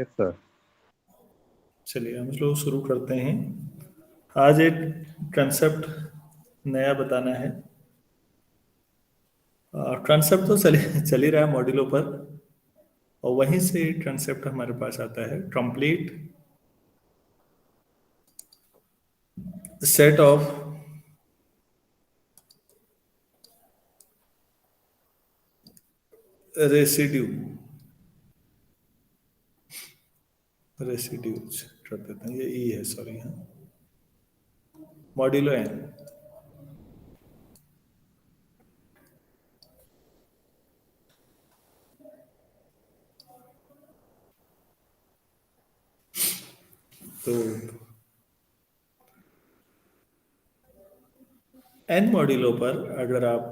Yes sir. चलिए हम लोग शुरू करते हैं। आज एक कंसेप्ट नया बताना है। कंसेप्ट तो चल ही रहा है मॉड्यूलों पर, और वहीं से एक कंसेप्ट हमारे पास आता है, complete set of residue residues कर देते हैं, ये ई है, सॉरी। हाँ, मॉड्यूलो एन। तो एन मॉड्यूलों पर अगर आप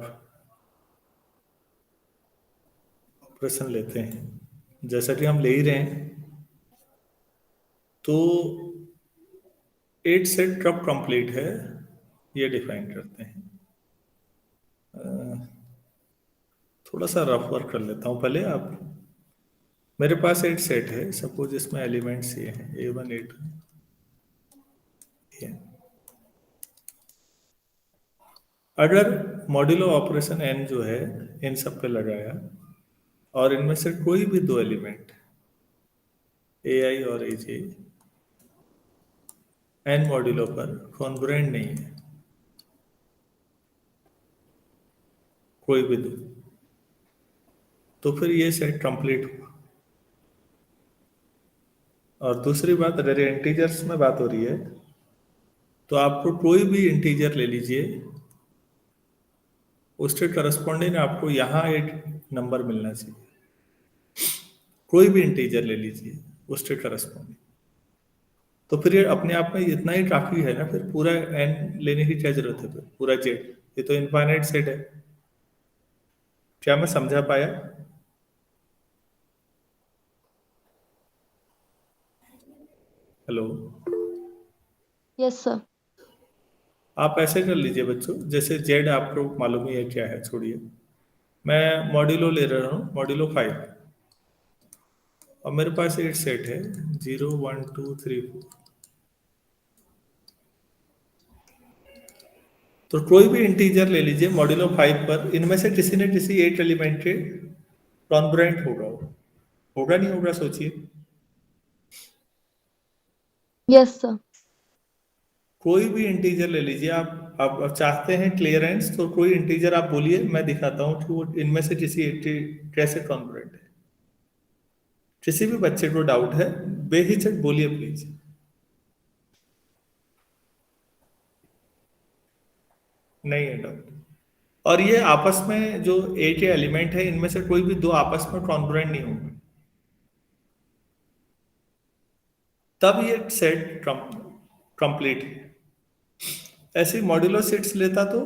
ऑपरेशन लेते हैं, जैसा कि हम ले ही रहे हैं, तो 8 सेट कब कंप्लीट है ये डिफाइन करते हैं। थोड़ा सा रफ वर्क कर लेता हूँ पहले। आप, मेरे पास 8 सेट है, सपोज इसमें एलिमेंट्स ये हैं A1 A2 ये। अगर मॉड्यूलो ऑपरेशन n जो है इन सब पे लगाया, और इनमें से कोई भी दो एलिमेंट AI और AJ n मॉड्यूलो पर कॉन्ग्रुएंट नहीं है, कोई भी दो, तो फिर ये सेट कंप्लीट हुआ। और दूसरी बात, अगर इंटीजर्स में बात हो रही है, तो आपको कोई भी इंटीजर ले लीजिए, उसके करस्पॉन्डिंग आपको यहाँ एक नंबर मिलना चाहिए। कोई भी इंटीजर ले लीजिए उसके करस्पॉन्डिंग, तो फिर ये अपने आप में इतना ही काफी है ना, फिर पूरा एन लेने की क्या जरूरत है, फिर पूरा जेड, ये तो इनफाइनाइट सेट है। क्या मैं समझा पाया? हेलो। Yes sir. आप ऐसे कर लीजिए बच्चों, जैसे जेड आपको मालूम ही है क्या है, छोड़िए। मैं मॉड्यूलो ले रहा हूँ, मॉड्यूलो 5, और मेरे पास एक सेट है 0 1 2 3 4। तो कोई भी इंटीजर ले लीजिए मॉड्यूलो 5 पर, इनमें से किसी न किसी एक एलिमेंट के कॉन्ग्रुएंट होगा वो। होगा नहीं होगा, सोचिए। Yes sir. कोई भी इंटीजर ले लीजिए आप चाहते हैं क्लियरेंस, तो कोई इंटीजर आप बोलिए, मैं दिखाता हूँ कि वो इनमें से किसी एक के कैसे कॉन्ग्रुएंट है। किसी भी बच्चे को डाउट है, बेहिचक बोलिए प्लीज। नहीं है डाउट? और ये आपस में जो ए के एलिमेंट है, इनमें से कोई भी दो आपस में कॉन्ग्रुएंट नहीं होंगे, तब ये सेट कंप्लीट है। ऐसे मॉड्यूलो सेट्स लेता तो,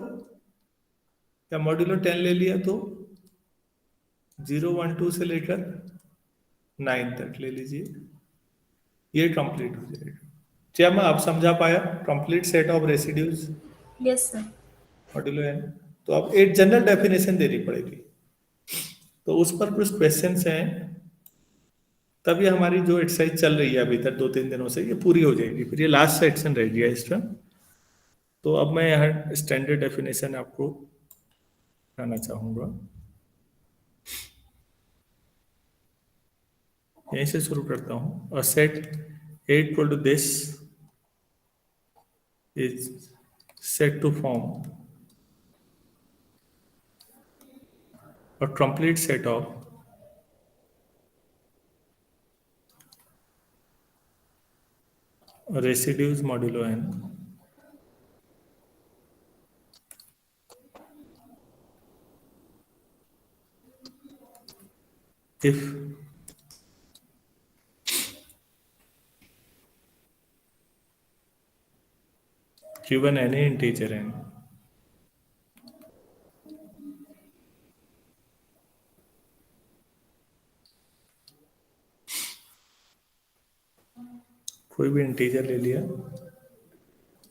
या मॉड्यूलो 10 ले लिया तो 0 1 2 से लेकर 9 तक ले लीजिए, ये कंप्लीट हो जाएगा। क्या मैं आप समझा पाया? Complete set of residues yes sir. Modulo N. तो अब एक जनरल डेफिनेशन देनी पड़ेगी, तो उस पर कुछ क्वेश्चंस हैं, तब ये हमारी जो एक्सरसाइज चल रही है अभी तक 2 3 दिनों से, ये पूरी हो जाएगी, फिर ये लास्ट सेक्शन रह गया इसका। तो अब मैं यहाँ स्टैंडर्ड डेफिनेशन आपको बताना चाहूंगा, यहीं से शुरू करता हूँ। और set A equal to this is set to form a complete set of residues modulo n if given any integer n कोई भी इंटीजर ले लिया,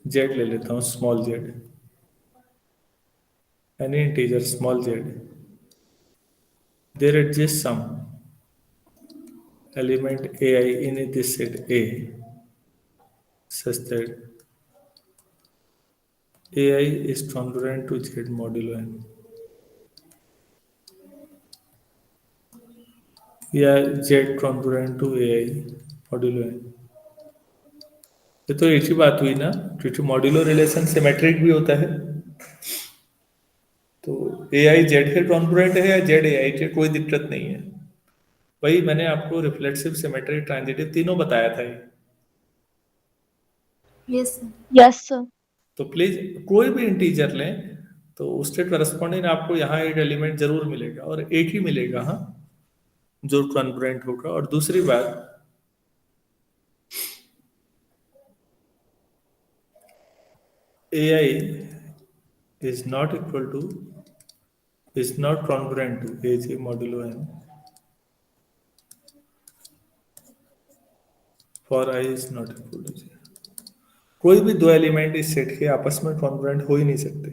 जेड ले लेता हूँ, small Z, any integer small Z, there exist some element AI in this set A such that AI is congruent to Z modulo n या Z congruent to AI modulo n। ये तो एक ही बात हुई ना, क्योंकि मॉड्यूलो रिलेशन सिमेट्रिक भी होता है। तो AI Z के कॉन्ग्रुएंट है या Z AI के, कोई दिक्कत नहीं है। वही मैंने आपको रिफ्लेक्सिव, सिमेट्रिक, ट्रांजिटिव तीनों बताया था ये। Yes, sir. Yes, sir. तो प्लीज कोई भी इंटीजर लें तो उसके करस्पॉन्डिंग आपको यहाँ एक एलिमेंट जरूर मिलेगा, और एक ही मिलेगा, हाँ, जो कॉन्ग्रुएंट होगा। और दूसरी बात, AI is not equal to, is not congruent to AJ modulo n for I is not equal to J। कोई भी दो एलिमेंट इस सेट के आपस में कॉन्ग्रुएंट हो ही नहीं सकते।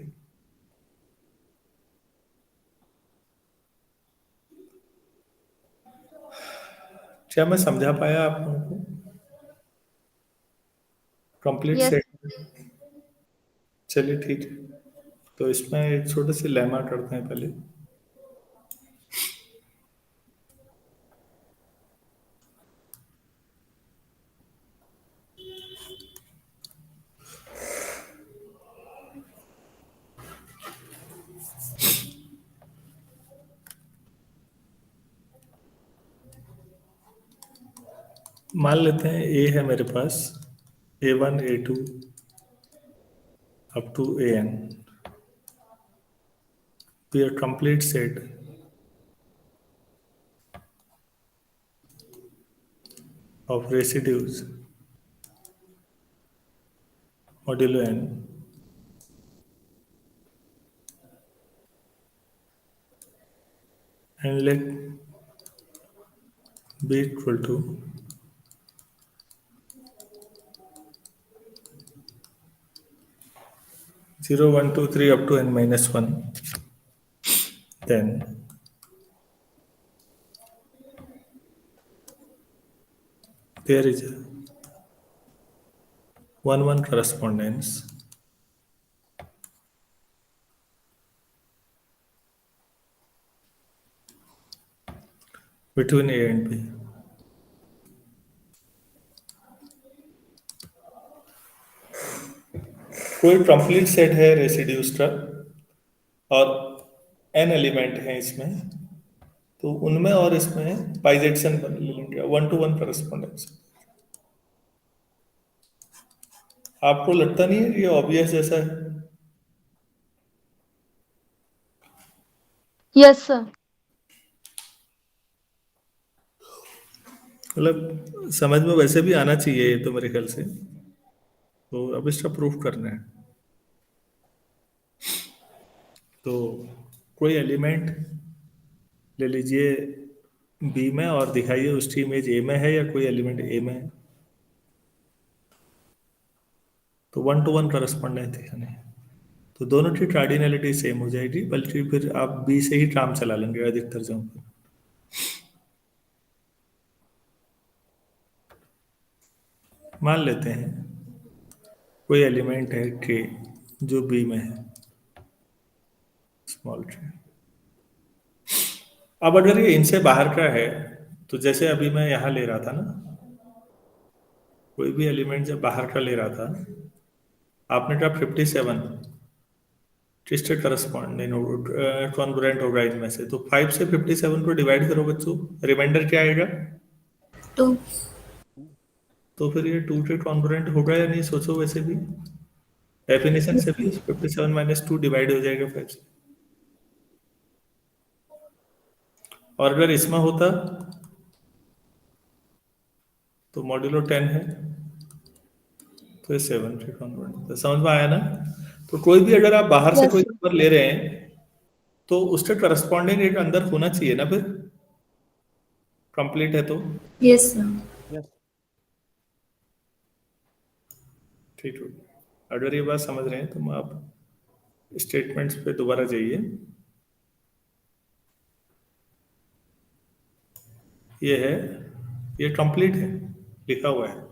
क्या मैं समझा पाया आप लोगों को? Complete Yes. सेट। चलिए ठीक है, तो इसमें एक छोटे से लेमा करते हैं पहले। मान लेते हैं ए है मेरे पास, A1 A2 up to AN be a complete set of residues modulo n and let be equal to 0 1 2 3 up to n minus 1, then there is a 1 1 correspondence between A and B। कोई complete set है residues का और n element है इसमें, तो उनमें और इसमें बाइजेक्शन ले लेंगे, 1 to 1 करस्पॉन्डेंस। आपको लगता नहीं है कि ये ऑब्वियस जैसा है? Yes, sir. मतलब समझ में वैसे भी आना चाहिए ये तो मेरे ख्याल से। तो अब इसका प्रूफ करना है। तो कोई एलिमेंट ले लीजिए बी में और दिखाइए उसकी इमेज ए में है या कोई एलिमेंट ए में है, तो 1 to 1 करस्पॉन्डेंस दिखाने हैं। तो दोनों की कार्डिनलिटी सेम हो जाएगी, बल्कि फिर आप बी से ही काम चला लेंगे अधिकतर जगहों पर। मान लेते हैं कोई एलिमेंट है के जो बी में है, स्मॉल के। अब अगर ये इनसे बाहर का है, तो जैसे अभी मैं यहाँ ले रहा था ना, कोई भी एलिमेंट जब बाहर का ले रहा था, आपने कहा 57 किससे करस्पॉन्डिंग कॉन्ग्रुएंट होगा इनमें से, तो 5 से 57 को डिवाइड करो बच्चों, रिमाइंडर क्या आएगा? 2. तो फिर ये 2 के कॉन्ग्रुएंट होगा या नहीं, सोचो। वैसे भी डेफिनेशन से भी 57 माइनस 2 डिवाइड हो जाएगा 5 से। और अगर इसमें होता तो मॉड्यूलो 10 है, तो ये 7 के कॉन्ग्रुएंट होता। समझ में आया ना? तो कोई भी अगर आप बाहर से Yes, कोई sir. नंबर ले रहे हैं तो उसके करस्पॉन्डिंग एक अंदर होना चाहिए ना, फिर कंप्लीट है तो। Yes, sir. ठीक है, अगर ये बात समझ रहे हैं तो आप स्टेटमेंट्स पे दोबारा जाइए। ये है ये कंप्लीट है, लिखा हुआ है।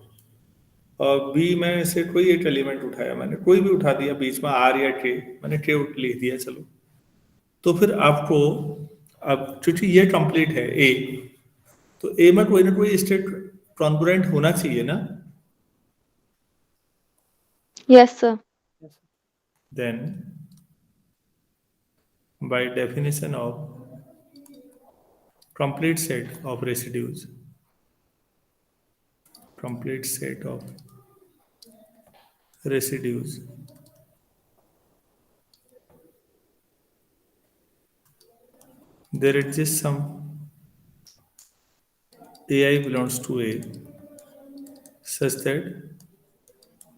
और बी में से कोई एक एलिमेंट उठाया मैंने, कोई भी उठा दिया बीच में, आर या के, मैंने के लिख दिया, चलो। तो फिर आपको, अब क्योंकि ये कंप्लीट है ए, तो ए में कोई ना कोई स्टेट कॉन्ग्रुएंट होना चाहिए ना। Yes, sir. Then by definition of complete set of residues, complete set of residues, there exists some ai belongs to a such that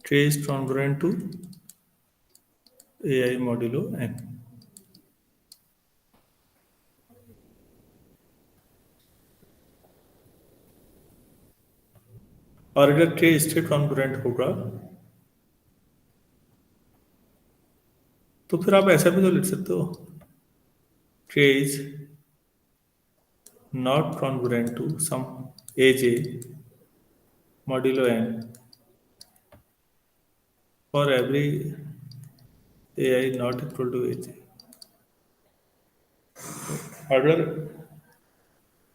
k is congruent to ai modulo n. और अगर k state congruent होगा तो फिर आप ऐसा भी तो लिख सकते हो, k is not congruent to some aj modulo n for every ai not equal to aj. अगर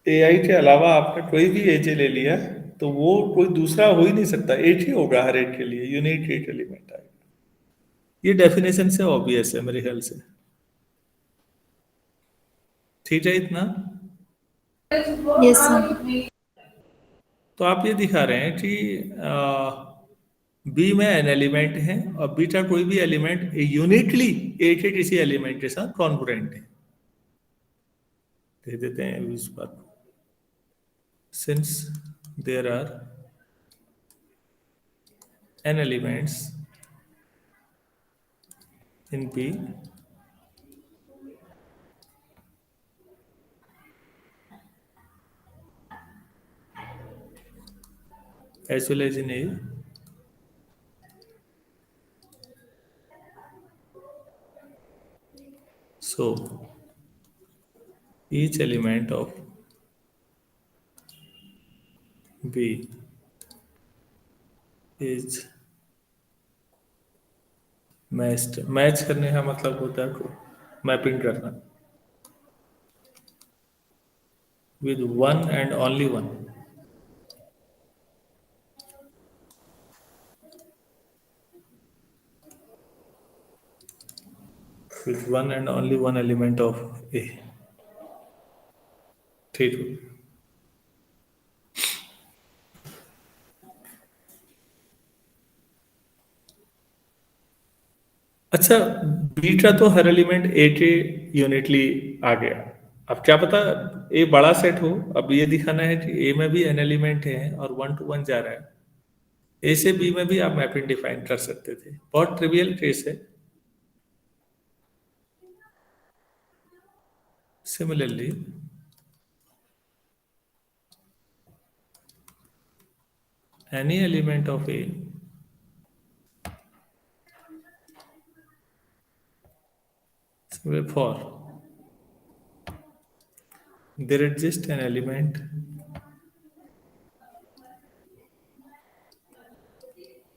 AI के अलावा आपने कोई भी एजे ले लिया तो वो कोई दूसरा हो ही नहीं सकता, एक ही होगा हर एक के लिए, यूनिक एक एलिमेंट आएगा। ये डेफिनेशन से ऑब्वियस है मेरे ख्याल से, ठीक है इतना। Yes sir. तो आप ये दिखा रहे हैं कि बी में एन एलिमेंट है और बीटा कोई भी एलिमेंट यूनिटली एक ही किसी एलिमेंट के साथ कॉन्ग्रुएंट है। दे देते हैं इस बात को, since there are n elements in B as well as in A, so each element of B is matched. Match करने का मतलब होता है मैपिंग करना, with one and only one, with one and only one element of A, ठीक है। अच्छा, beta तो हर एलिमेंट ए के यूनिटली आ गया, अब क्या पता ए बड़ा सेट हो। अब ये दिखाना है कि ए में भी एन एलिमेंट है और 1 to 1 जा रहा है। ए से बी में भी आप मैपिंग डिफाइन कर सकते थे, बहुत ट्रिवियल केस है। Similarly any element of A for there exists an element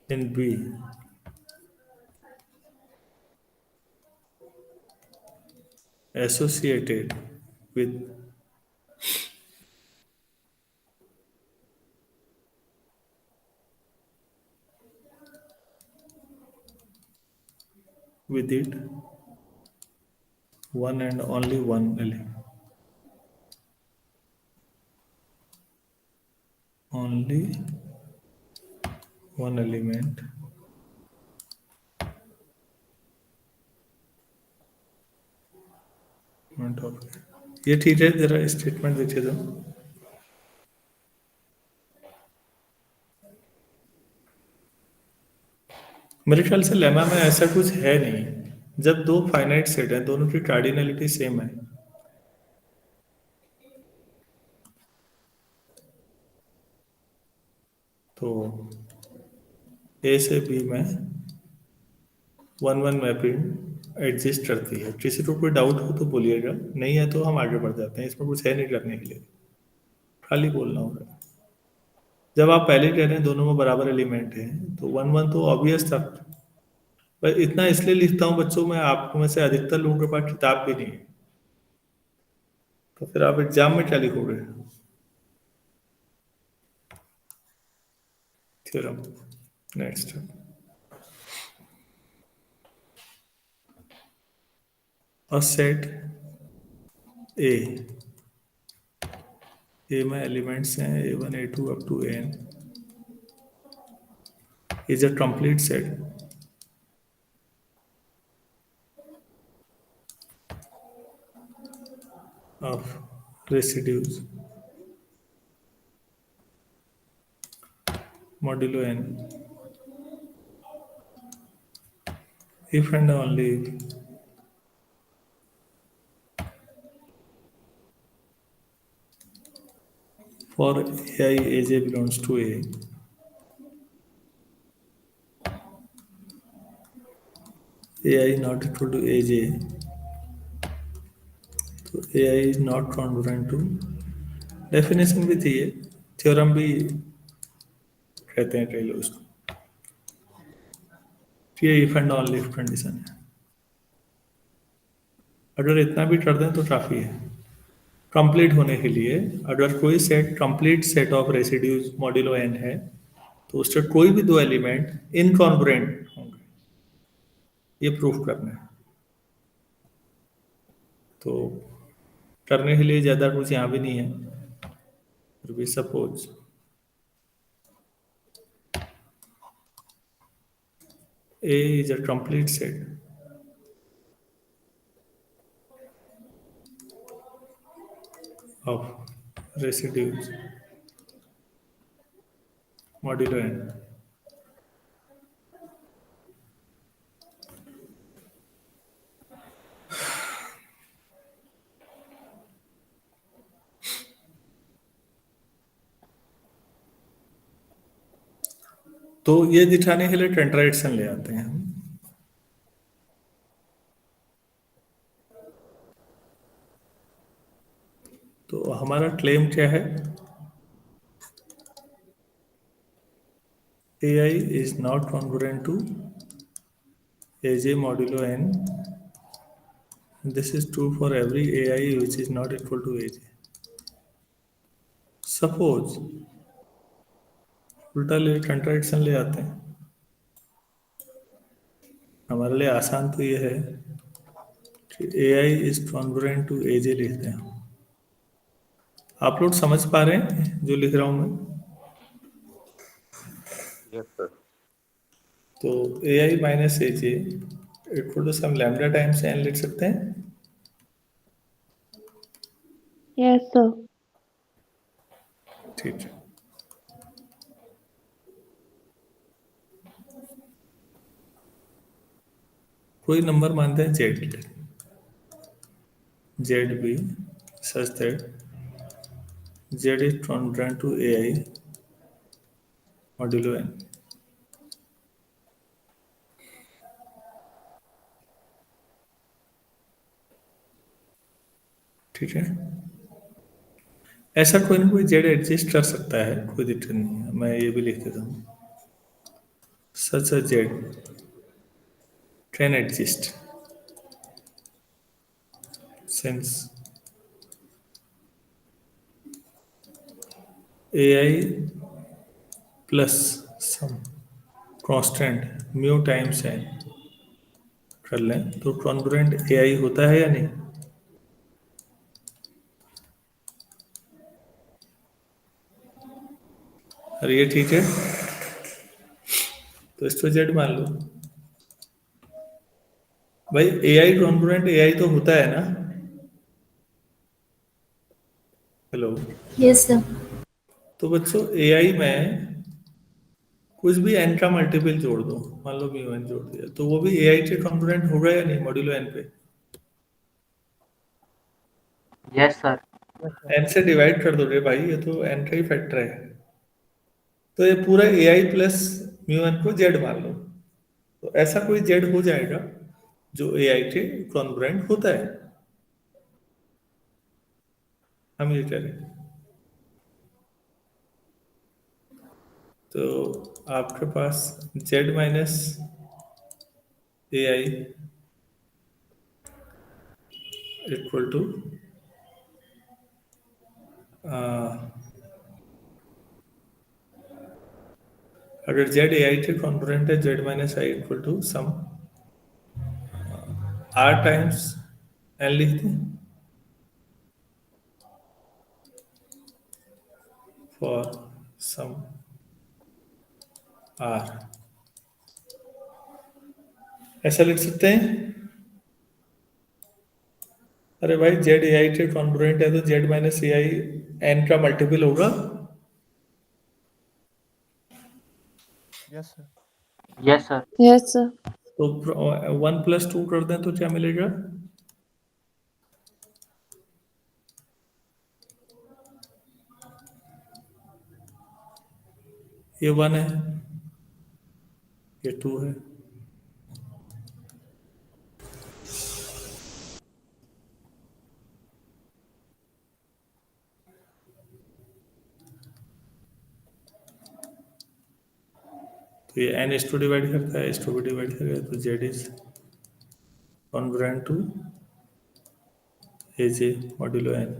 in B associated with it one and only one element, only one element of ये ठीक है। जरा स्टेटमेंट देखिए तो, मेरे ख्याल से लेमा में ऐसा कुछ है नहीं, जब दो फाइनाइट सेट है दोनों की कार्डिनलिटी सेम है तो ए से बी में 1-1 मैपिंग एग्जिस्ट करती है। किसी को कोई डाउट हो तो बोलिएगा, नहीं है तो हम आगे बढ़ जाते हैं, इसमें कुछ है नहीं करने के लिए, खाली बोलना होगा। जब आप पहले कह रहे हैं दोनों में बराबर एलिमेंट है तो 1 1 तो ऑब्वियस था। पर इतना इसलिए लिखता हूँ बच्चों, मैं आप में से अधिकतर लोगों के पास किताब भी नहीं है, तो फिर आप एग्जाम में क्या लिखोगे? थ्योरम। नेक्स्ट, और सेट ए, ए में एलिमेंट्स हैं A1 A2 up to An is a complete set of residues modulo n if and only if for ai aj belongs to a, ai not equal to aj, तो ai is not congruent to, definition भी थी ये, theorem भी कहते हैं कई लोग इसको, ये if and only if condition है। अगर इतना भी कर दें तो काफी है कंप्लीट होने के लिए। अगर कोई set complete set of residues modulo n है तो उससे कोई भी दो एलिमेंट इनकॉन्ग्रुएंट होंगे, ये प्रूफ करना है। तो करने के लिए ज्यादा कुछ यहाँ भी नहीं है, फिर भी suppose A is a complete set of residues modulo n, तो ये दिखाने के लिए टेंट्राइड्सन ले आते हैं हम। तो हमारा क्लेम क्या है? AI is not congruent to AJ modulo n. This is true for every AI which is not equal to AJ. Suppose उल्टा ले कंट्राडिक्शन ले आते हैं, हमारे लिए आसान तो ये है कि AI is congruent to AJ लिखते हैं। आप लोग समझ पा रहे हैं जो लिख रहा हूं मैं? Yes sir. तो AI minus AJ equal to some lambda times n लिख सकते हैं। Yes, sir. ठीक है, कोई नंबर मानते हैं Z, ZB such that Z is congruent to AI modulo n। ठीक है, ऐसा कोई ना कोई Z एग्जिस्ट कर सकता है, कोई दिक्कत नहीं है। मैं ये भी लिख देता हूँ, such a Z can exist since AI plus some constant mu times n कर लें तो कॉन्ग्रुएंट AI होता है या नहीं? अरे ये ठीक है, तो इसको Z मान लो। भाई AI कॉन्ग्रुएंट AI तो होता है ना? Hello, yes sir. तो बच्चों AI में कुछ भी n का मल्टीपल जोड़ दो, मान लो म्यू n जोड़ दिया, तो वो भी AI के कॉन्ग्रुएंट होगा या नहीं मॉड्यूलो n पे? Yes sir. n से डिवाइड कर दोगे भाई, ये तो n का ही फैक्टर है। तो ये पूरा AI प्लस म्यू n को Z मान लो, तो ऐसा कोई Z हो जाएगा जो AI के कॉन्ग्रुएंट होता है, हम ये कह रहे हैं। तो आपके पास z minus A I equal to अगर z ए आई के कॉन्पोनेंट है z minus I equal to some r times n लिख दें फॉर सम r, ऐसा लिख सकते हैं। अरे भाई जेड ए आई के कॉन्पोनेंट है तो Z minus A I N का मल्टीपल होगा। Yes sir. Yes, sir. Yes, sir. तो 1+2 कर दें तो क्या मिलेगा? ये 1 है, ये 2 है। तो ये n इस टू डिवाइड करता है, इस टू भी डिवाइड करेगा तो z is congruent to A J modulo n।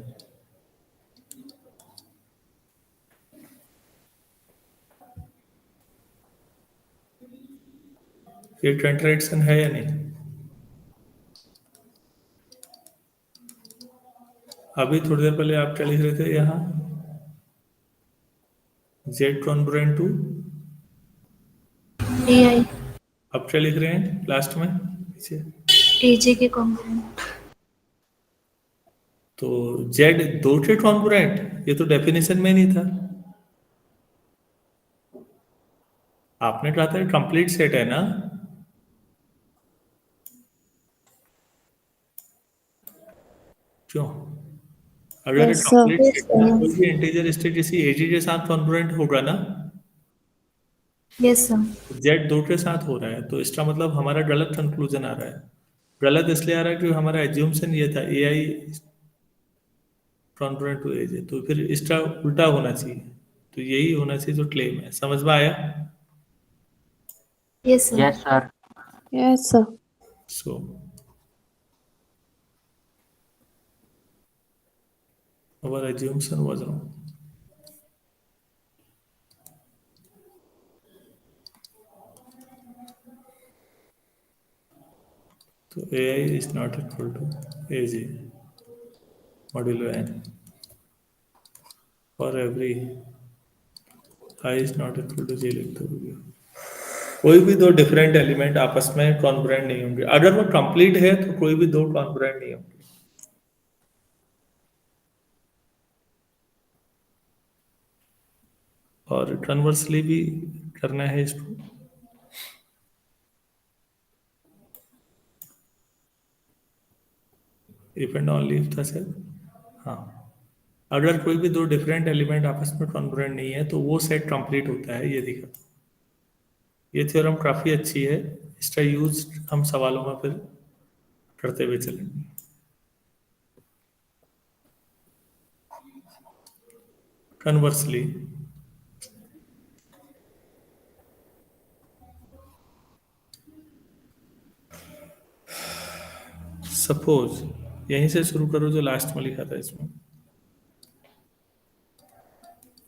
ये कंट्रडिक्शन है या नहीं? अभी थोड़ी देर पहले आप क्या लिख रहे थे यहाँ? z कॉन्ग्रुएंट टू ए आई अब क्या लिख रहे हैं लास्ट में पीछे? ए जे के कॉम्पोनेंट। तो z दो के कॉन्ग्रुएंट, ये तो डेफिनेशन में नहीं था। आपने कहा था कंप्लीट सेट है ना? क्यों? अगर Yes, sir. Complete Yes, set है sir. कोई भी इंटीजर स्टेट किसी एजी के साथ कॉन्ग्रुएंट होगा ना? Yes sir. जेड दो के साथ हो रहा है तो इसका मतलब हमारा गलत कंक्लूजन आ रहा है। गलत इसलिए आ रहा है कि हमारा एज्यूमशन ये था ए आई कॉन्ग्रुएंट टू एजे, तो फिर इसका उल्टा होना चाहिए। तो यही होना चाहिए जो क्लेम है। समझ में आया? Yes sir. Yes, sir. Yes, sir. So our assumption was wrong. तो a I is not equal to a j modulo n for every i is not equal to j लिख दो। कोई भी दो डिफरेंट एलिमेंट आपस में congruent नहीं होंगे। अगर वो कंप्लीट है तो कोई भी दो कॉन्ग्रुएंट नहीं होंगे। और कन्वर्सली भी करना है इसको। इफ एंड ओनली इफ था सर। हाँ, अगर कोई भी दो डिफरेंट एलिमेंट आपस में कॉन्ग्रुएंट नहीं है तो वो सेट कंप्लीट होता है। ये दिखा, ये थ्योरम काफी अच्छी है, इसका यूज हम सवालों में फिर करते हुए चलेंगे। कन्वर्सली सपोज, यहीं से शुरू करो जो लास्ट में लिखा था इसमें,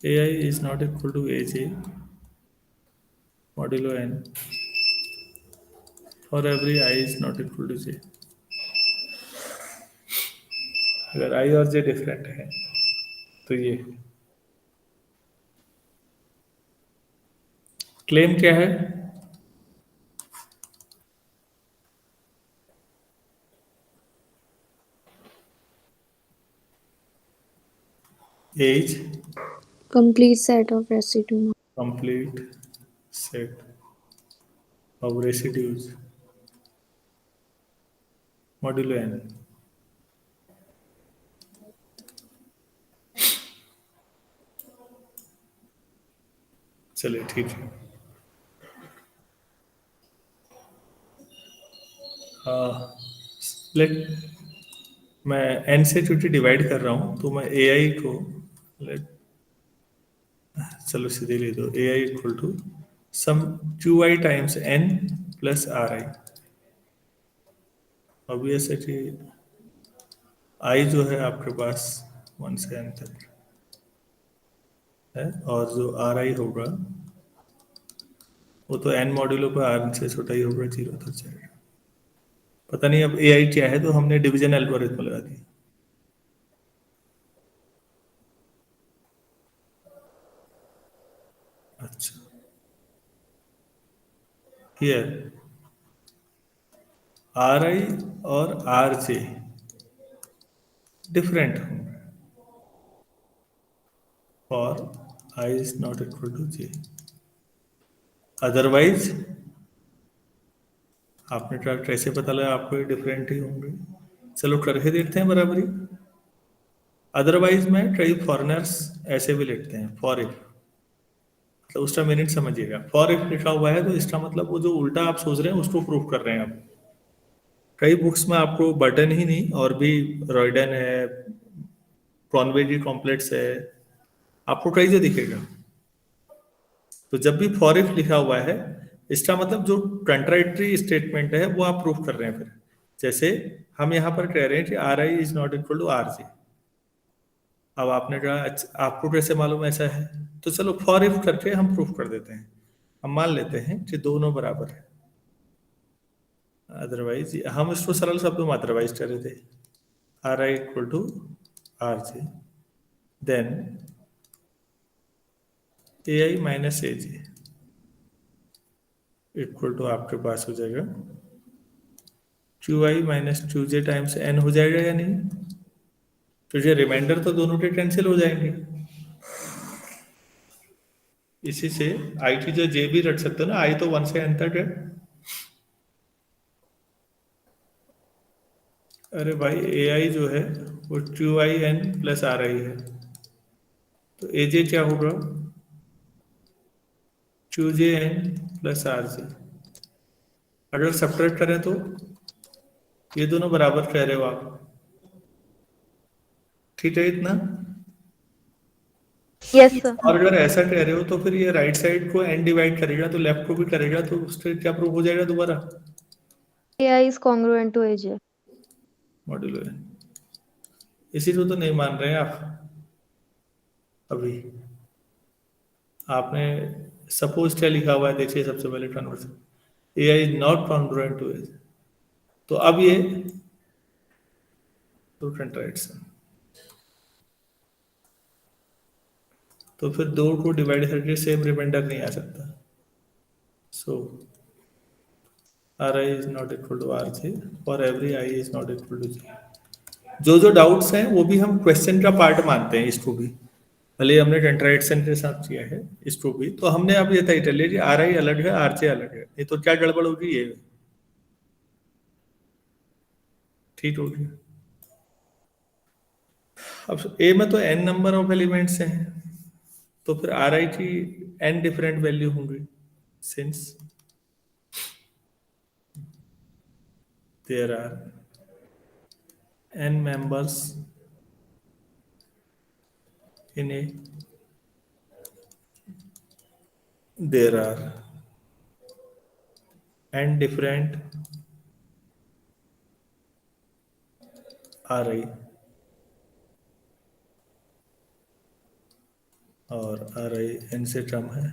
a I is not equal to A J modulo n for every i is not equal to j. अगर आई और जे डिफरेंट है तो ये क्लेम क्या है? As Complete set of residue. complete set of residues modulo n। चलिए ठीक है। लेट मैं n से क्योंकि डिवाइड कर रहा हूं तो मैं ए आई को लेट चलो सीधे ले दो, a I equal to some q i times n plus are i. Obvious है कि आई जो है आपके पास 1 से n तक है, और जो आर आई होगा वो तो n मॉड्यूलो पर आर से छोटा ही होगा, 0 तक जाएगा। पता नहीं अब ए आई क्या है, तो हमने डिवीजन एल्गोरिथम लगा दिया। अच्छा, हियर आर आई और आर जे डिफरेंट होंगे for I is not equal to J, otherwise आपने कैसे पता लगा आपको ये डिफरेंट ही होंगे। चलो करके देखते हैं बराबरी। अदरवाइज में कई फॉरेनर्स ऐसे भी लिखते हैं फॉर इफ, तो उसका मीनिंग समझिएगा। फॉर इफ लिखा हुआ है तो इसका मतलब वो जो उल्टा आप सोच रहे हैं उसको प्रूव कर रहे हैं आप। कई बुक्स में आपको बर्टन ही नहीं, और भी रॉयडन है, कॉन्वेजी कॉम्प्लेक्स है, आपको कई जो दिखेगा। तो जब भी फॉर इफ लिखा हुआ है इसका मतलब जो कंट्राडिक्टरी स्टेटमेंट है वो आप प्रूव कर रहे हैं। फिर जैसे हम यहाँ पर कह रहे हैं कि R I is not equal to are J. अब आपने कहा अच्छा आपको कैसे मालूम ऐसा है, तो चलो फॉर इफ करके हम प्रूफ कर देते हैं। हम मान लेते हैं कि दोनों बराबर है, अदरवाइज हम इसको सरल शब्दों में अदरवाइज कर रहे थे, R I equal to are J, then A I minus A J equal to आपके पास हो जाएगा Q I minus Q J times N. हो जाएगा या नहीं? तो ये रिमाइंडर तो दोनों के कैंसिल हो जाएंगे। इसी से आई की जो जे भी रख सकते हो ना, आई तो 1 से n तक है। अरे भाई ए आई जो है वो Q I N plus are I है, तो ए जे क्या होगा? Q J N plus R J. अगर सब्ट्रैक्ट करें तो ये दोनों बराबर कह रहे हो आप, ठीक है इतना। Yes, sir. और अगर ऐसा कह रहे हो तो फिर ये राइट साइड को एन डिवाइड करेगा तो लेफ्ट को भी करेगा, तो उससे क्या प्रूफ हो जाएगा दोबारा? AI is congruent to AJ. Modulo N. इसी को तो नहीं मान रहे हैं आप अभी। आपने सपोज क्या लिखा हुआ है देखिए सबसे पहले conversion, A I is not congruent to AJ, तो अब ये तो कंट्राडिक्शन, तो फिर दो को डिवाइड करके सेम रिमाइंडर नहीं आ सकता। So r I is not equal to are j for every i is not equal to j. जो जो डाउट्स हैं वो भी हम क्वेश्चन का पार्ट मानते हैं, इसको भी भले ही हमने कंट्राडिक्शन के साथ किया है, इसको भी तो हमने अब ये तय कर लिया कि आर आई अलग है आर जे अलग है, नहीं तो क्या गड़बड़ होगी ये। ठीक हो गया। अब ए में तो एन नंबर ऑफ एलिमेंट्स हैं, तो फिर आर आई की एन डिफरेंट वैल्यू होंगी, since there are n members in a, there are n different RI, और RI n से कम है।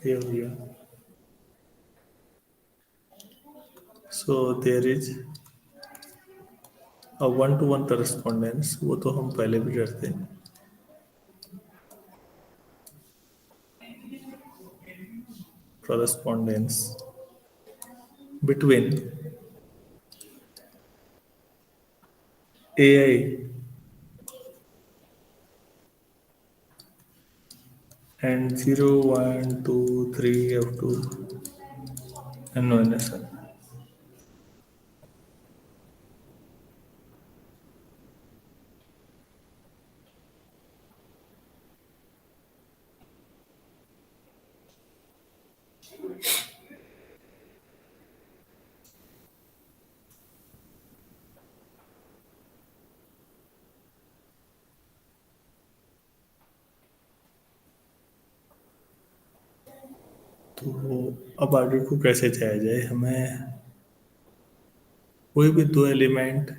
ये हो गया। So there is a 1-to-1 correspondence, वो तो हम पहले भी करते हैं। correspondence between AI and 0, 1, 2, 3 up to NONSN. तो अब आगे को कैसे जाया जाए? हमें कोई भी दो एलिमेंट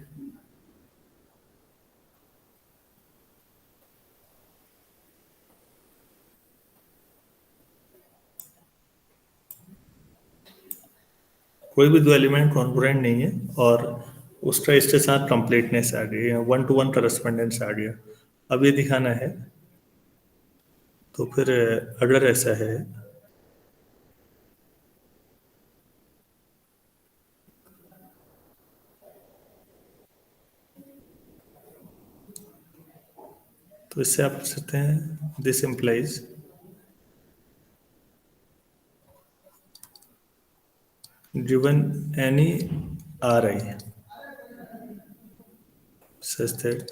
कॉन्ग्रुएंट नहीं है और उसका इसके साथ कंप्लीटनेस आ गई है, 1-to-1 करस्पॉन्डेंस आ गया। अब ये दिखाना है, तो फिर अगर ऐसा है तो इससे आप पूछ सकते हैं this implies given any R I such that,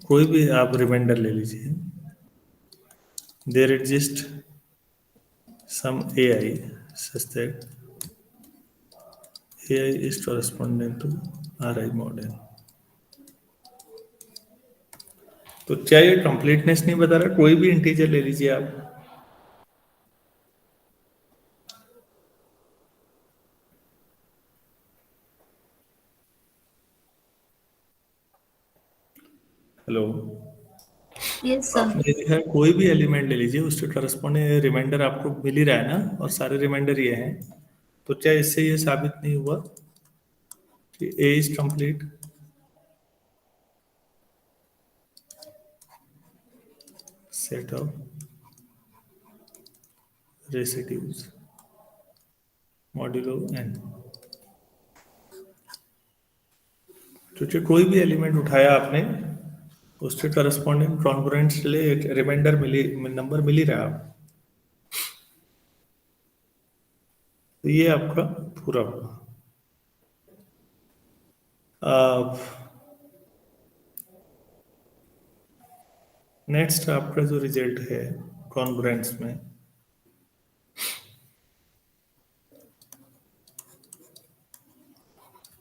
कोई भी आप रिमाइंडर ले लीजिए, there exist some A I such that A I is corresponding to R I modulo. तो क्या ये कंप्लीटनेस नहीं बता रहा? कोई भी इंटीजर ले लीजिए आप, हेलो, यस सर। आपने देखा है, कोई भी एलिमेंट ले लीजिए, उसके करस्पॉन्डिंग रिमाइंडर आपको मिल ही रहा है ना, और सारे रिमाइंडर ये हैं। तो क्या इससे ये साबित नहीं हुआ कि a is complete? Set of residues modulo n. क्योंकि कोई भी एलिमेंट उठाया आपने, उसके करस्पॉन्डिंग कॉन्ग्रुएंट्स के लिए एक रिमाइंडर नंबर मिल ही रहा है। तो ये आपका पूरा हुआ। नेक्स्ट आपका जो रिजल्ट है कॉन्ग्रुएंट्स में,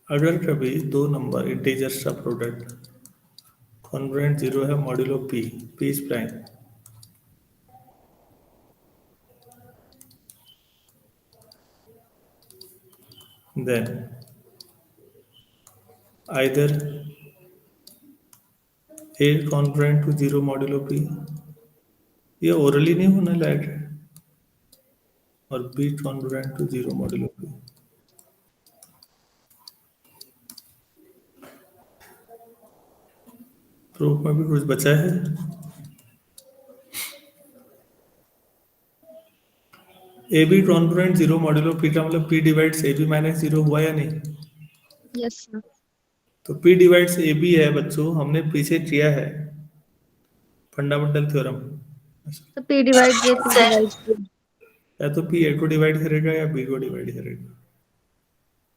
अगर कभी दो नंबर इंटीजर्स का प्रोडक्ट कॉन्ग्रुएंट 0 है modulo P, P is prime, then either A congruent to 0 modulo P, ये ओरली नहीं होने लायक है, और B congruent to 0 modulo P। Proof में भी कुछ बचा है? A B congruent 0 modulo P का मतलब P divides A B minus 0 हुआ या नहीं? Yes, sir. तो P डिवाइड्स ए बी है बच्चों, हमने पीछे किया है fundamental theorem. So P divides A, P divides B. या तो P ए को डिवाइड करेगा या B को डिवाइड करेगा,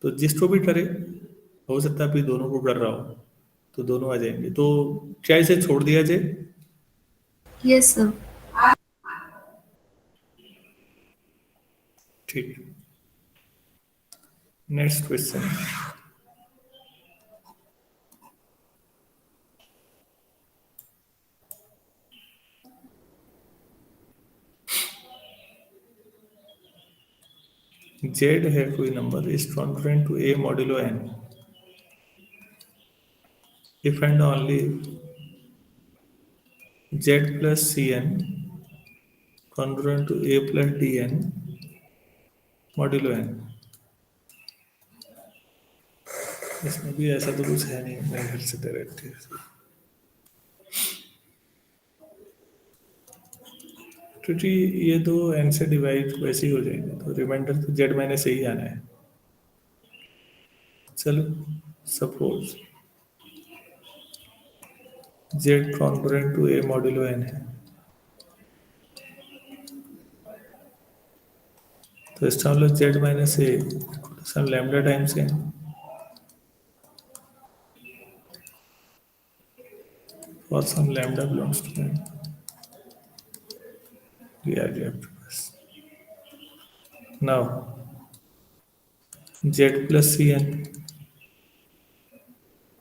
तो जिसको भी करे, हो सकता है P दोनों को कर रहा हो, तो दोनों आ जाएंगे। तो क्या इसे छोड़ दिया जाए? Yes sir. ठीक, नेक्स्ट क्वेश्चन। जेड है कोई number is congruent to A modulo N if and only Z plus C N congruent to A plus D N modulo N. इसमें भी ऐसा तो कुछ है नहीं, मैं घर से डायरेक्ट क्योंकि ये दो एन से डिवाइड वैसे ही हो जाएंगे, तो रिमाइंडर तो जेड माइनस से ही आना है। चलो, suppose z congruent to A modulo N है, तो इसका मतलब z minus a some lambda times n और some lambda belongs to n. ये आ गया आपके पास। Now z plus C n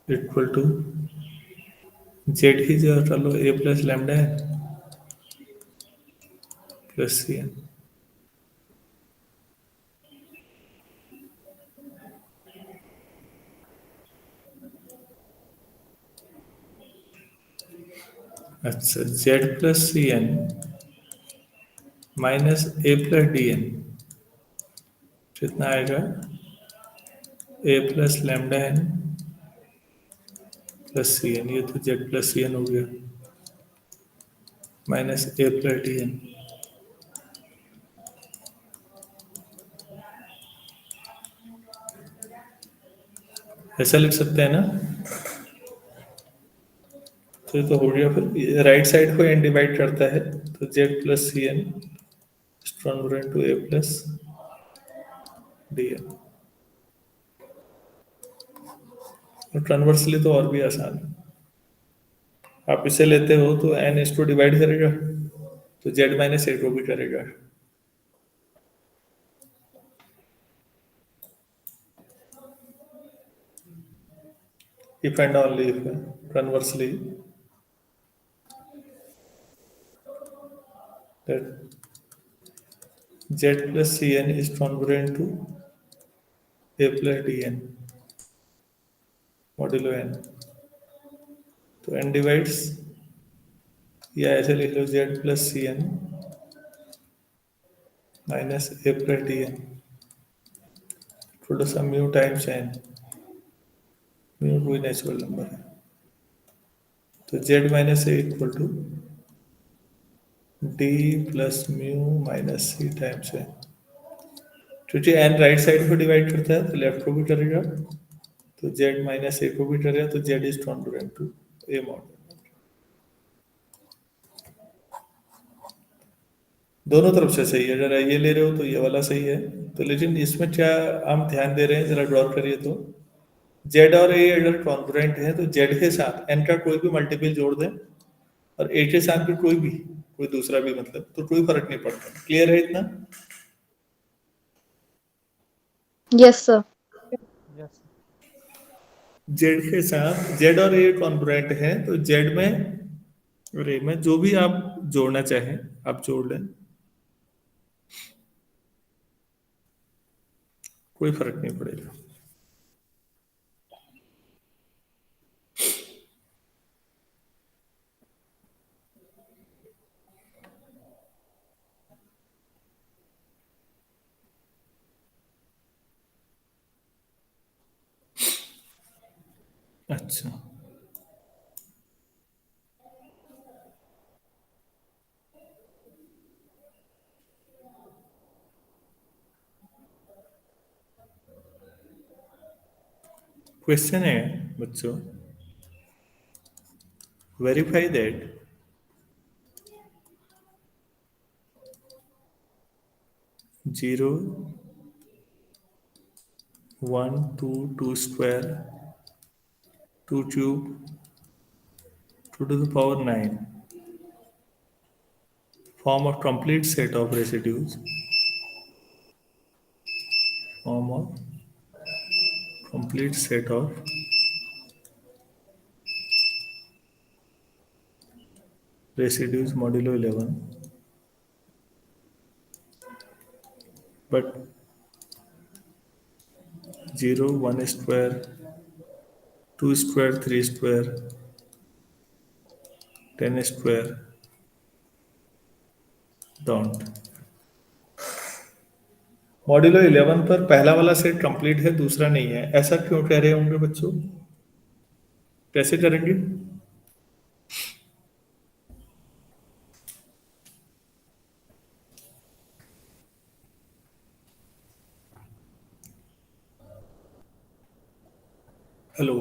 equal to z ही जो चलो ए प्लस लैम्डा है प्लस सी एन। अच्छा z plus C n minus a plus D n कितना आएगा a plus lambda n plus C N. ये तो जेड प्लस सी एन हो गया minus a plus D N. ऐसा लिख सकते हैं ना। तो ये तो हो गया। फिर राइट साइड को एन डिवाइड करता है तो Z plus C N transfer to A plus D N. और कन्वर्सली तो और भी आसान है। आप इसे लेते हो तो एन इसको डिवाइड करेगा तो जेड माइनस ए को भी करेगा। if and only if conversely that z plus cn is congruent to a plus dn modulo n। तो n डिवाइड्स या ऐसे लिख लो z plus C n minus a plus D n थोड़ा सा म्यू टाइम्स एन। म्यू कोई natural number है तो z minus a equal to d plus mu minus c times n. क्योंकि एन राइट साइड को डिवाइड करता है तो लेफ्ट को भी करेगा तो z माइनस ए को भी करेगा तो z is congruent to A modulo. दोनों तरफ से सही है। अगर ये ले रहे हो तो ये वाला सही है। तो लेकिन इसमें क्या हम ध्यान दे रहे हैं जरा गौर करिए तो z और a अगर कॉन्ग्रुएंट है तो z के साथ n का कोई भी मल्टीपल जोड़ दें और a के साथ भी कोई दूसरा भी मतलब तो कोई फर्क नहीं पड़ता। क्लियर है इतना। Yes sir. Yes, sir. z के साथ z और a कॉन्ग्रुएंट है तो z में और a में जो भी आप जोड़ना चाहें आप जोड़ लें कोई फर्क नहीं पड़ेगा। अच्छा क्वेश्चन है बच्चों verify that zero one two square two cube two to the power 9 form a complete set of residues form a complete set of residues modulo 11 but 0 1 square 2 square 3 square 10 square don't। Modulo 11 पर पहला वाला set complete है दूसरा नहीं है ऐसा क्यों कह रहे होंगे बच्चों। कैसे करेंगे। हेलो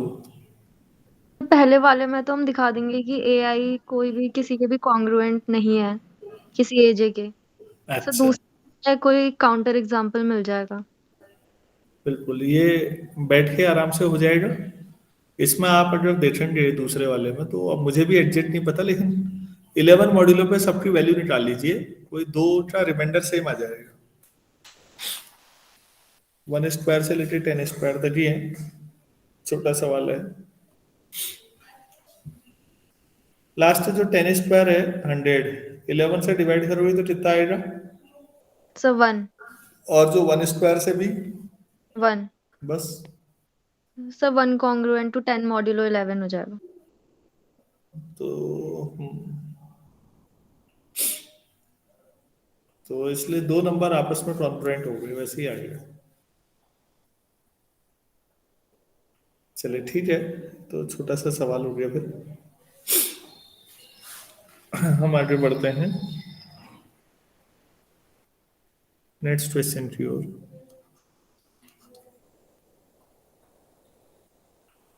पहले वाले में तो हम दिखा देंगे कि AI कोई भी किसी के भी कॉन्ग्रुएंट नहीं है किसी एजे के। तो अच्छा दूसरा कोई काउंटर एग्जांपल मिल जाएगा। बिल्कुल ये बैठ के आराम से हो जाएगा। इसमें आप अगर देखेंगे दूसरे वाले में तो अब मुझे भी एग्जैक्ट नहीं पता लेकिन 11 मॉड्यूलों पे सबकी वैल्यू निकाल लीजिए कोई दो का रिमाइंडर सेम आ जाएगा। 1 स्क्वायर से लेके 10 स्क्वायर तक ही है, छोटा सवाल है। लास्ट जो 10 स्क्वायर है 100, 11 से डिवाइड करोगे तो कितना आएगा? सर 1 और जो 1 स्क्वायर से भी 1 बस। सर 1 कॉन्ग्रुएंट टू 10 मॉड्यूलो 11 हो जाएगा। तो तो इसलिए दो नंबर आपस में कॉन्ग्रुएंट हो गए, वैसे ही आ गया। चलिए ठीक है, तो छोटा सा सवाल हो गया फिर। हम आगे बढ़ते हैं नेक्स्ट क्वेश्चन की ओर।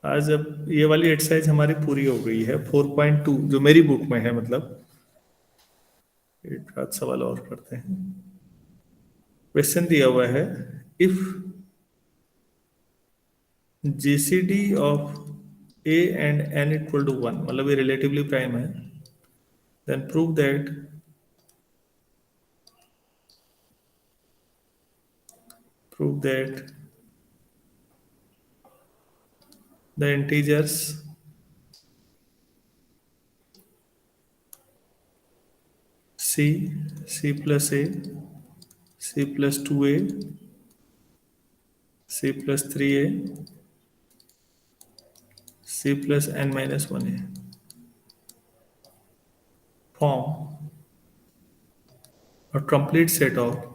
आज अब ये वाली एक्सरसाइज हमारी पूरी हो गई है 4.2 जो मेरी बुक में है, मतलब एक आध सवाल और करते हैं। क्वेश्चन दिया हुआ है, if GCD of A and N equal to 1, मतलब ये रिलेटिवली प्राइम है, then prove that the integers c plus a, c plus 2a, c plus 3a, c plus n minus 1a form a complete set of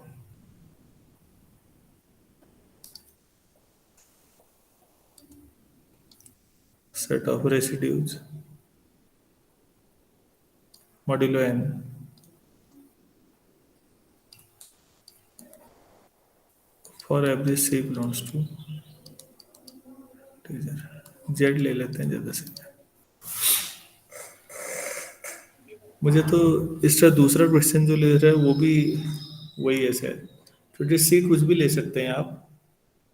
residues modulo n for every c belongs to z ले लेते हैं ज्यादा से। मुझे तो इसका दूसरा question जो ले रहा है वो भी वही है शायद, क्योंकि सी कुछ भी ले सकते हैं आप,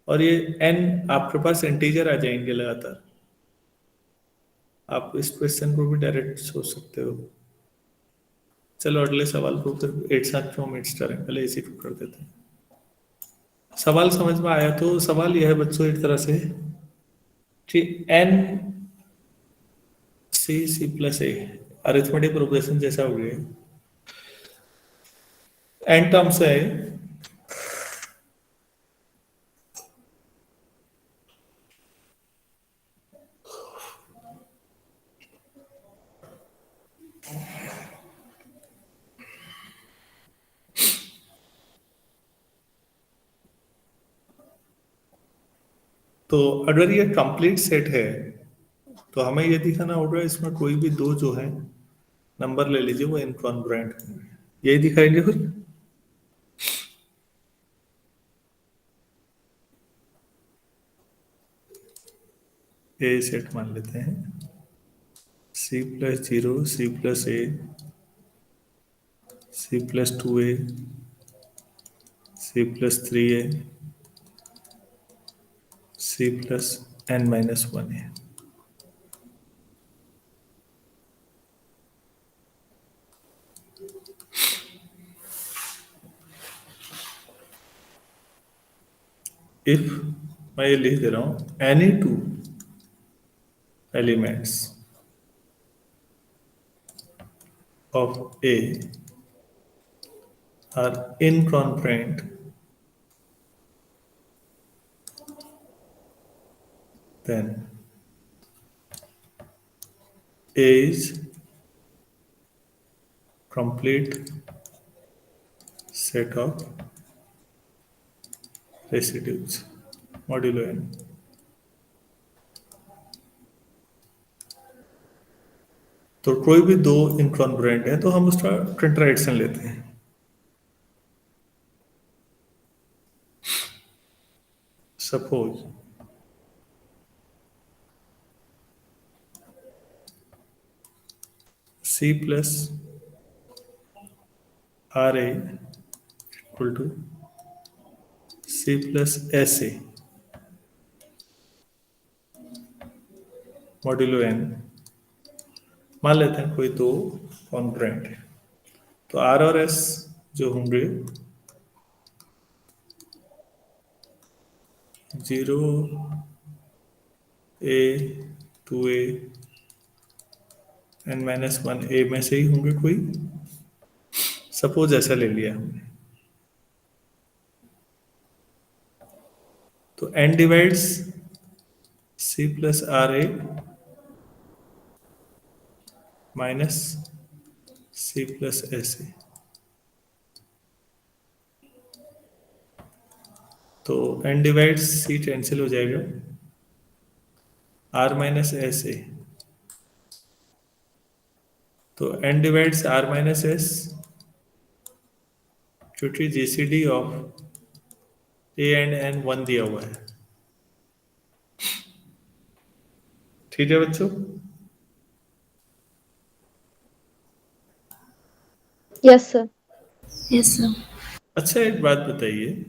और ये एन आपके पास इंटीजर आ जाएंगे लगातार। आप इस क्वेश्चन को भी डायरेक्ट सोच सकते हो। चलो अगले सवाल को फिर एक साथ क्यों मिक्स करें, पहले इसी को कर देते हैं। सवाल समझ में आया? तो सवाल यह है बच्चों एक तरह से कि एन सी प्लस ए अरिथमेटिक प्रोग्रेशन जैसा हो गया, एन टर्म्स है, तो अगर ये कंप्लीट सेट है तो हमें ये दिखाना होगा इसमें कोई भी दो जो है नंबर ले लीजिए वो इनकॉन्ग्रुएंट है, यही दिखाएंगे फिर। ए सेट मान लेते हैं, c plus 0, c plus a, c plus 2a, c plus 3a, c plus n minus 1a। If मैं ये लिख दे रहा हूं, any two elements of A are incongruent, then A is complete set of residues modulo n। तो कोई भी दो इनकॉन्ग्रुएंट है तो हम उसका कंट्राडिक्शन लेते हैं। Suppose C plus RA equal to C plus SA modulo n, मान लेते हैं कोई दो कॉन्ग्रुएंट है, तो R और S जो होंगे 0 a 2a n minus 1 a में से ही होंगे कोई, सपोज ऐसा ले लिया हमने। तो n divides c plus R A minus c plus S ए। तो n डिवाइड्स c कैंसिल हो जाएगा, r माइनस एस ए। तो n divides r minus s, क्योंकि GCD of a and n 1 दिया हुआ है। ठीक है बच्चों? Yes sir. Yes sir. अच्छा एक बात बताइए,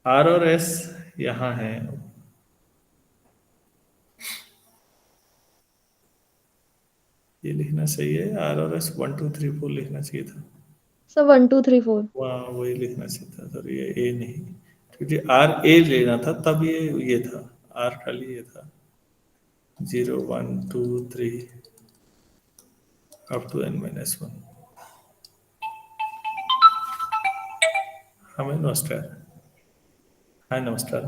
R और S यहाँ है, ये लिखना सही है? R और S 1 2 3 4 लिखना चाहिए था। सर 1 2 3 4। वहाँ वही लिखना चाहिए था सर, ये A नहीं, क्योंकि R A लेना था तब ये था, R खाली ये था। 0 1 2 3 अप टू n माइनस 1। हमें नमस्कार। हाँ नमस्कार।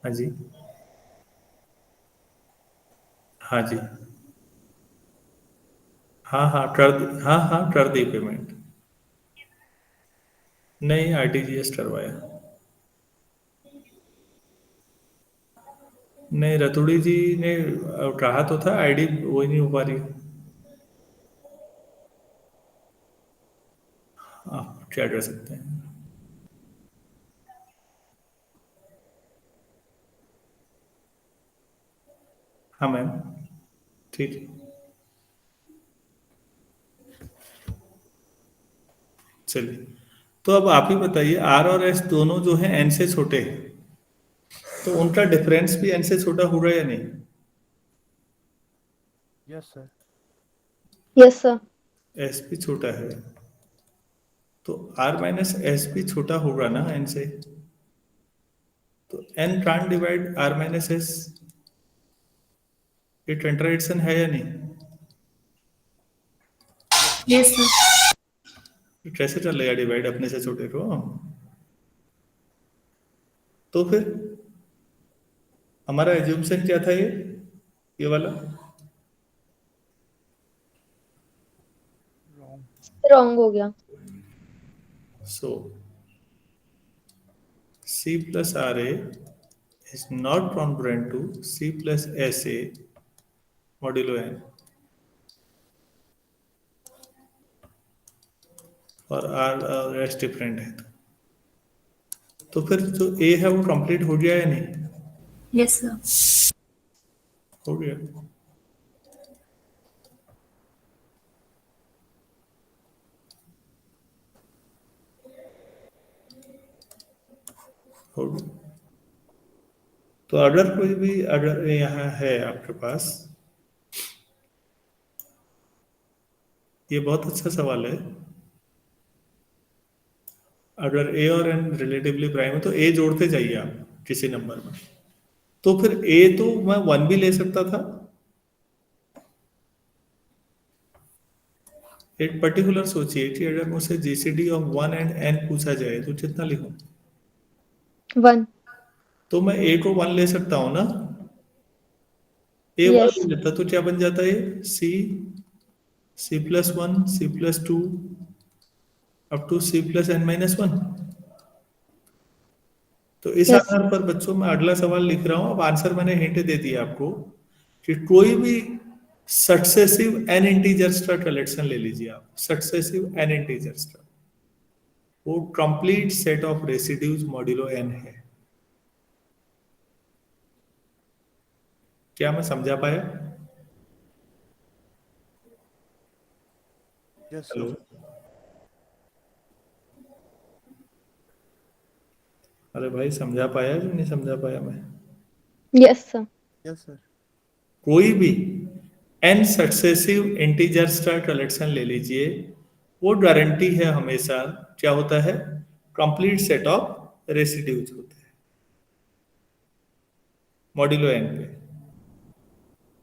हाँ जी, हाँ जी, हाँ कर दी पेमेंट। नहीं आरटीजीएस करवाया। नहीं रतुड़ी जी ने कहा तो था, आईडी वही नहीं हो पा रही। आप क्या कर सकते हैं? हाँ मैम, ठीक है। चलिए, तो अब आप ही बताइए, आर और एस दोनों जो हैं एन से छोटे हैं, तो उनका डिफरेंस भी एन से छोटा होगा या नहीं? Yes sir. Yes sir. S भी छोटा है, तो आर माइनस एस भी छोटा होगा ना एन से। तो N can't divide R minus S, ये कंट्राडिक्शन है या नहीं? Yes sir. ये कैसे चलेगा डिवाइड अपने से छोटे को? तो फिर हमारा एज्यूम्शन क्या था? ये वाला रॉन्ग हो गया। सो C plus RA is not congruent to C plus SA modulo n, और R और S डिफरेंट है। तो फिर जो A है वो कंप्लीट हो गया या नहीं? Yes sir. हो गया। हो गया। तो अगर कोई भी अगर यहाँ है आपके पास, ये बहुत अच्छा सवाल है। अगर ए और एन रिलेटिवली प्राइम है तो ए जोड़ते जाइए आप किसी नंबर में। तो फिर ए तो मैं 1 भी ले सकता था। एक पर्टिकुलर सोचिए कि अगर मुझसे जीसीडी ऑफ 1 एंड एन पूछा जाए तो कितना लिखूं? 1। तो मैं ए को 1 ले सकता हूं ना? ए Yes. 1 लेता तो क्या बन जाता है? C plus 1 C plus 2 up to C plus N minus 1। तो इस Yes. आधार पर बच्चों मैं अगला सवाल लिख रहा हूं। अब आंसर मैंने हिंट दे दिया आपको कि कोई भी सक्सेसिव एन इंटीजर्स का कलेक्शन ले लीजिए आप, सक्सेसिव एन इंटीजर्स का, वो complete set of residues modulo N है। क्या मैं समझा पाया? Yes hello, sir. अरे भाई समझा पाया कि नहीं समझा पाया मैं? Yes sir. Yes sir. कोई भी एन सक्सेसिव इंटीजर्स का कलेक्शन ले लीजिए, वो गारंटी है हमेशा क्या होता है? कंप्लीट सेट ऑफ रेसिड्यूज होते हैं मॉड्यूलो एन पे।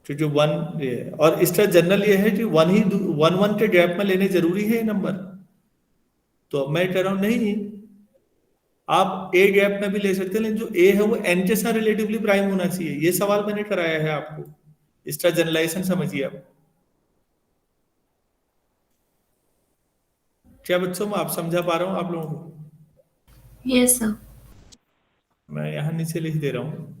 तो जो वन ये है, और इसका जनरल ये है कि वन के गैप में लेने जरूरी है ये नंबर। तो मैं कह रहा हूं नहीं, आप ए गैप में भी ले सकते हैं, लेकिन जो ए है वो एन के साथ रिलेटिवली प्राइम होना चाहिए। ये सवाल मैंने कराया है आपको, इसका जनरलाइजेशन समझिए आप। क्या बच्चों मैं आप समझा पा रहा हूं आप लोगों को? Yes sir. मैं यहां नीचे लिख दे रहा हूं।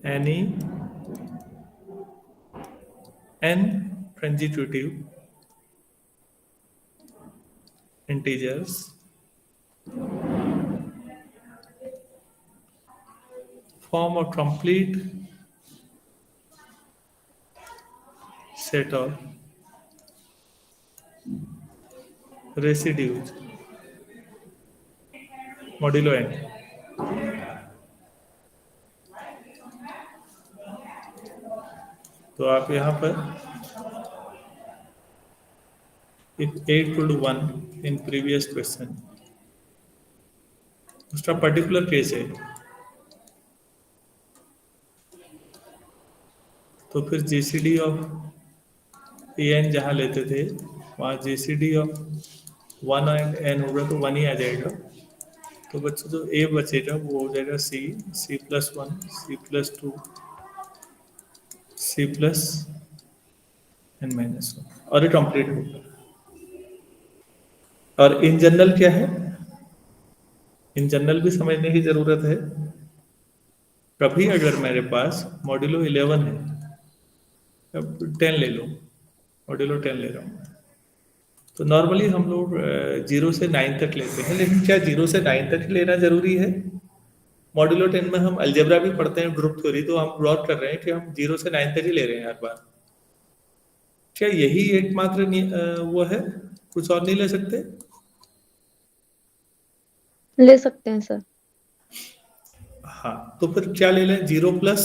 Any n transitive integers form a complete set of residues modulo n। तो आप यहाँ पर if a equal to 1 in previous question, उसका पर्टिकुलर केस है, तो फिर जीसीडी ऑफ ए एन जहाँ लेते थे वहाँ जीसीडी ऑफ 1 एंड एन होगा तो 1 ही आ जाएगा। तो बच्चों जो ए बचेगा वो हो जाएगा C plus 1, C plus 2, C plus N minus 1, और ये कंप्लीट होगा। और इन जनरल क्या है, इन जनरल भी समझने की जरूरत है। कभी अगर मेरे पास मॉड्यूलो 11 है, अब 10 ले लो, मॉड्यूलो 10 ले रहा हूँ, तो नॉर्मली हम लोग 0 से 9 तक लेते हैं, लेकिन क्या 0 से 9 तक लेना जरूरी है? मॉड्यूलो 10 में हम अलजेब्रा भी पढ़ते हैं, ग्रुप थ्योरी, तो हम गौर कर रहे हैं कि हम 0 से 9 तक ही ले रहे हैं हर बार। क्या यही एकमात्र वो है, कुछ और नहीं ले सकते? ले सकते हैं सर। हाँ, तो फिर क्या ले लें? 0 प्लस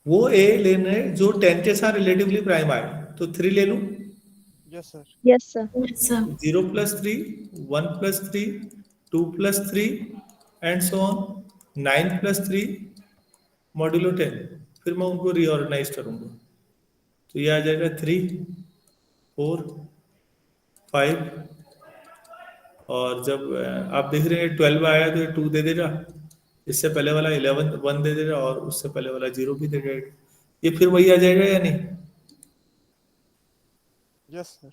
वो ए लेने जो 10 के साथ रिलेटिवली प्राइम आए, तो 3 ले लूं? Yes, sir. Yes sir. Yes sir. 0 plus 3, 1 plus 3, 2 plus 3 and so on, 9 plus 3 modulo 10। फिर मैं उनको रीऑर्गेनाइज करूंगा, तो ये आ जाएगा 3, 4, 5, और जब आप देख रहे हैं 12 आया तो ये 2 दे देगा, इससे पहले वाला 11 1 दे देगा, और उससे पहले वाला 0 भी दे देगा। ये फिर वही आ जाएगा या नहीं? Yes, sir.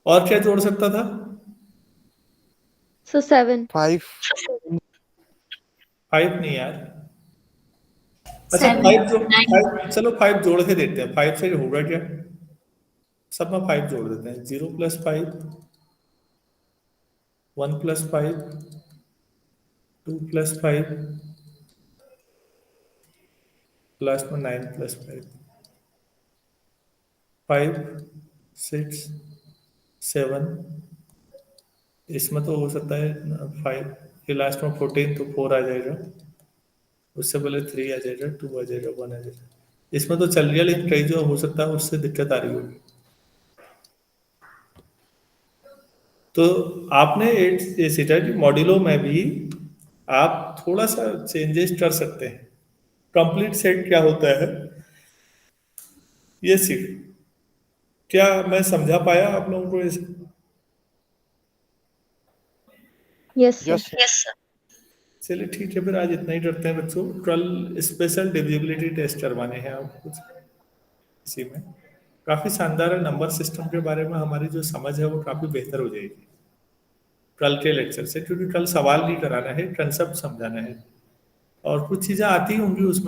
और क्या जोड़ सकता था? सर 7। 5. 5 नहीं यार। अच्छा 7, 5 चलो 5 जोड़ के देखते हैं, 5 से होगा क्या? सब में 5 जोड़ देते हैं। 0 प्लस 5, 1 प्लस 5, 2 प्लस 5, लास्ट में 9 प्लस 5, 5, 6, 7, इसमें तो हो सकता है 5, फिर लास्ट में 14, तो 4 आ जाएगा, उससे पहले 3 आ जाएगा, 2 आ जाएगा, 1 आ जाएगा। इसमें तो चल रहा, लेकिन कई जो हो सकता है उससे दिक्कत आ रही होगी। तो आपने ये सीखा कि मॉड्यूलो में भी आप थोड़ा सा चेंजेस कर सकते हैं। कंप्लीट सेट क्या होता है ये सीख, क्या मैं समझा पाया आप लोगों को इसे? Yes Yes, sir. sir. चलिए ठीक है, फिर आज इतना ही करते हैं बच्चों। कल स्पेशल डिविजिबिलिटी टेस्ट करवाने हैं आप कुछ इसी में। काफी शानदार है, नंबर सिस्टम के बारे में हमारी जो समझ है वो काफी बेहतर हो जाएगी कल के लेक्चर से, क्योंकि कल सवाल नहीं कराना है, कंसेप्ट समझाना है, और कुछ चीजें आती होंगी उसमें।